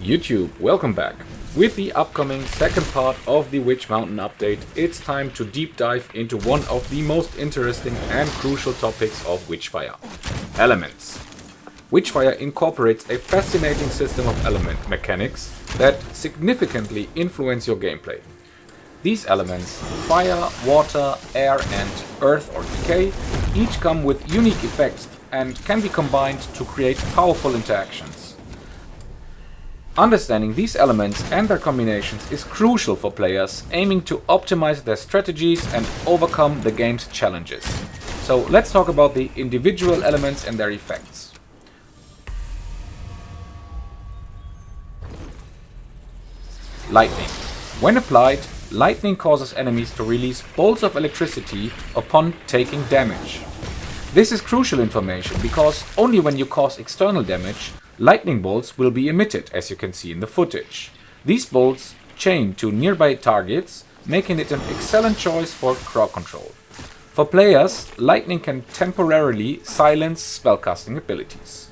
YouTube, welcome back. With the upcoming second part of the Witch Mountain update, it's time to deep dive into one of the most interesting and crucial topics of Witchfire: elements. Witchfire incorporates a fascinating system of element mechanics that significantly influence your gameplay. These elements, fire, water, air and earth or decay, each come with unique effects and can be combined to create powerful interactions. Understanding these elements and their combinations is crucial for players aiming to optimize their strategies and overcome the game's challenges. So let's talk about the individual elements and their effects. Lightning. When applied, lightning causes enemies to release bolts of electricity upon taking damage. This is crucial information because only when you cause external damage, lightning bolts will be emitted, as you can see in the footage. These bolts chain to nearby targets, making it an excellent choice for crowd control. For players, lightning can temporarily silence spellcasting abilities.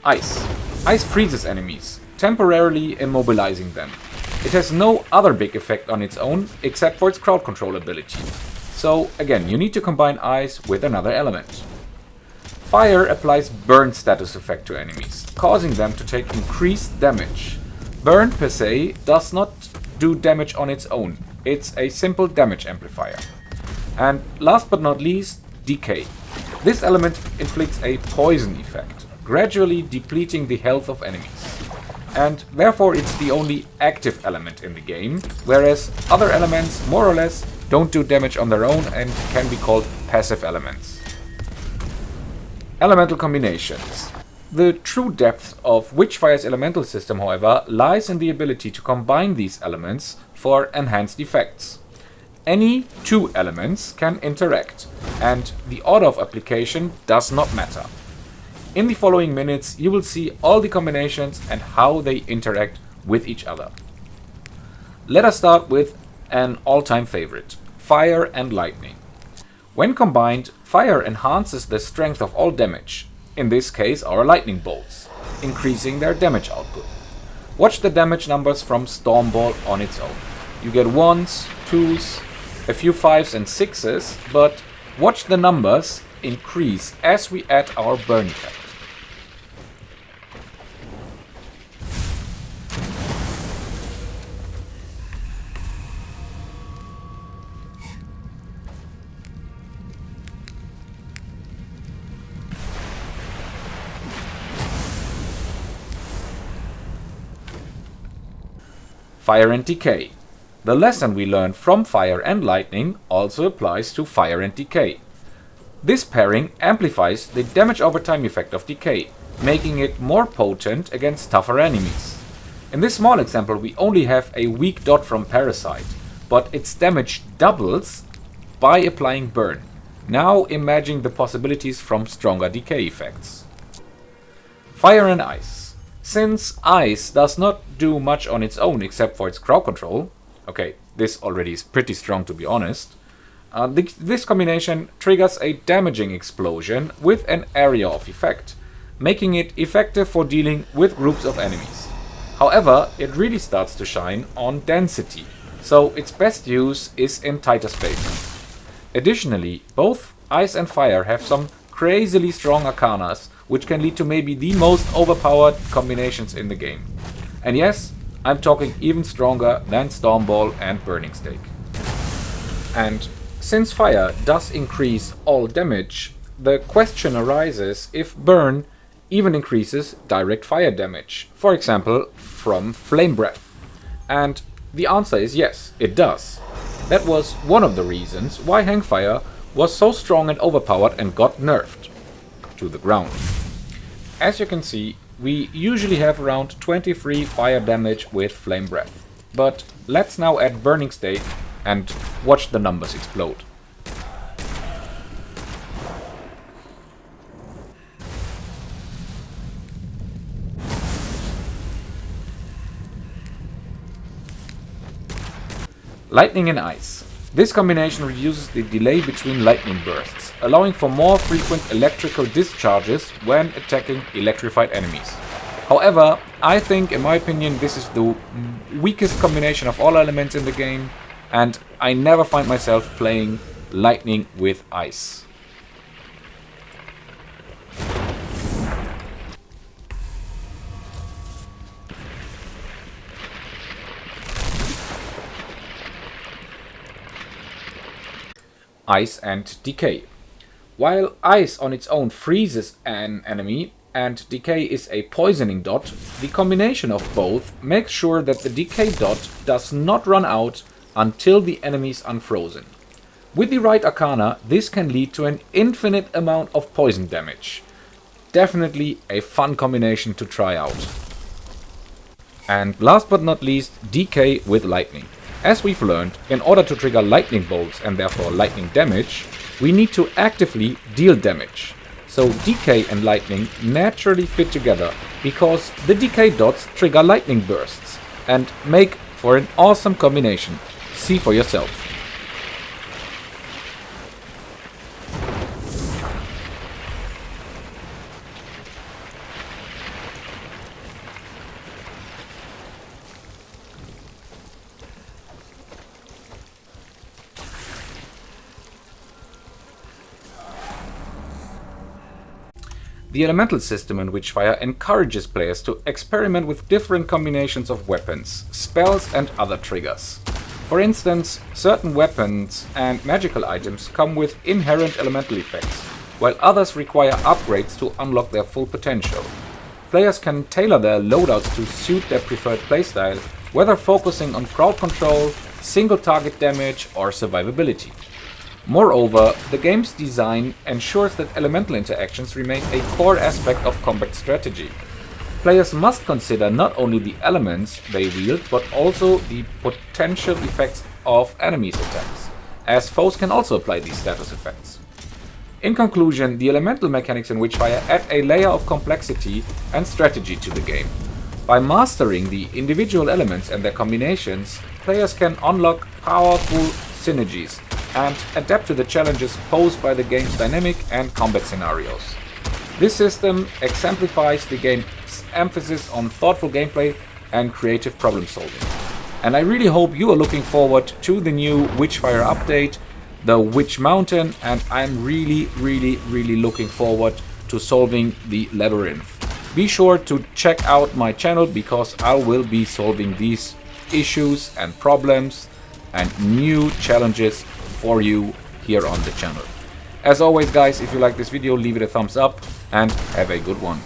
Ice. Ice freezes enemies, temporarily immobilizing them. It has no other big effect on its own, except for its crowd control ability. So again, you need to combine ice with another element. Fire applies burn status effect to enemies, causing them to take increased damage. Burn per se does not do damage on its own, it's a simple damage amplifier. And last but not least, decay. This element inflicts a poison effect, gradually depleting the health of enemies. And therefore it's the only active element in the game, whereas other elements more or less don't do damage on their own and can be called passive elements. Elemental combinations. The true depth of Witchfire's elemental system, however, lies in the ability to combine these elements for enhanced effects. Any two elements can interact, and the order of application does not matter. In the following minutes, you will see all the combinations and how they interact with each other. Let us start with an all-time favorite: fire and lightning. When combined, fire enhances the strength of all damage, in this case our lightning bolts, increasing their damage output. Watch the damage numbers from Stormball on its own. You get 1s, 2s, a few 5s and 6s, but watch the numbers increase as we add our burn effect. Fire and decay. The lesson we learned from fire and lightning also applies to fire and decay. This pairing amplifies the damage over time effect of decay, making it more potent against tougher enemies. In this small example we only have a weak dot from Parasite, but its damage doubles by applying burn. Now imagine the possibilities from stronger decay effects. Fire and ice. Since ice does not do much on its own except for its crowd control, okay, this already is pretty strong to be honest, this combination triggers a damaging explosion with an area of effect, making it effective for dealing with groups of enemies. However, it really starts to shine on density, so its best use is in tighter spaces. Additionally, both ice and fire have some crazily strong arcanas, which can lead to maybe the most overpowered combinations in the game. And yes, I'm talking even stronger than Stormball and Burning Stake. And since fire does increase all damage, the question arises if burn even increases direct fire damage, for example from Flame Breath. And the answer is yes, it does. That was one of the reasons why Hangfire was so strong and overpowered and got nerfed to the ground. As you can see, we usually have around 23 fire damage with Flame Breath. But let's now add Burning Stake and watch the numbers explode. Lightning and ice. This combination reduces the delay between lightning bursts, allowing for more frequent electrical discharges when attacking electrified enemies. However, I think, in my opinion, this is the weakest combination of all elements in the game, and I never find myself playing lightning with ice. Ice and Decay. While ice on its own freezes an enemy and decay is a poisoning dot, the combination of both makes sure that the decay dot does not run out until the enemy is unfrozen. With the right arcana, this can lead to an infinite amount of poison damage. Definitely a fun combination to try out. And last but not least, Decay with Lightning. As we've learned, in order to trigger lightning bolts and therefore lightning damage, we need to actively deal damage. So Decay and Lightning naturally fit together because the Decay dots trigger lightning bursts and make for an awesome combination. See for yourself. The elemental system in Witchfire encourages players to experiment with different combinations of weapons, spells and other triggers. For instance, certain weapons and magical items come with inherent elemental effects, while others require upgrades to unlock their full potential. Players can tailor their loadouts to suit their preferred playstyle, whether focusing on crowd control, single target damage or survivability. Moreover, the game's design ensures that elemental interactions remain a core aspect of combat strategy. Players must consider not only the elements they wield, but also the potential effects of enemies' attacks, as foes can also apply these status effects. In conclusion, the elemental mechanics in Witchfire add a layer of complexity and strategy to the game. By mastering the individual elements and their combinations, players can unlock powerful synergies and adapt to the challenges posed by the game's dynamic and combat scenarios. This system exemplifies the game's emphasis on thoughtful gameplay and creative problem solving. And I really hope you are looking forward to the new Witchfire update, the Witch Mountain, and I'm really looking forward to solving the labyrinth. Be sure to check out my channel because I will be solving these issues and problems and new challenges for you here on the channel. As always guys, if you like this video, leave it a thumbs up and have a good one.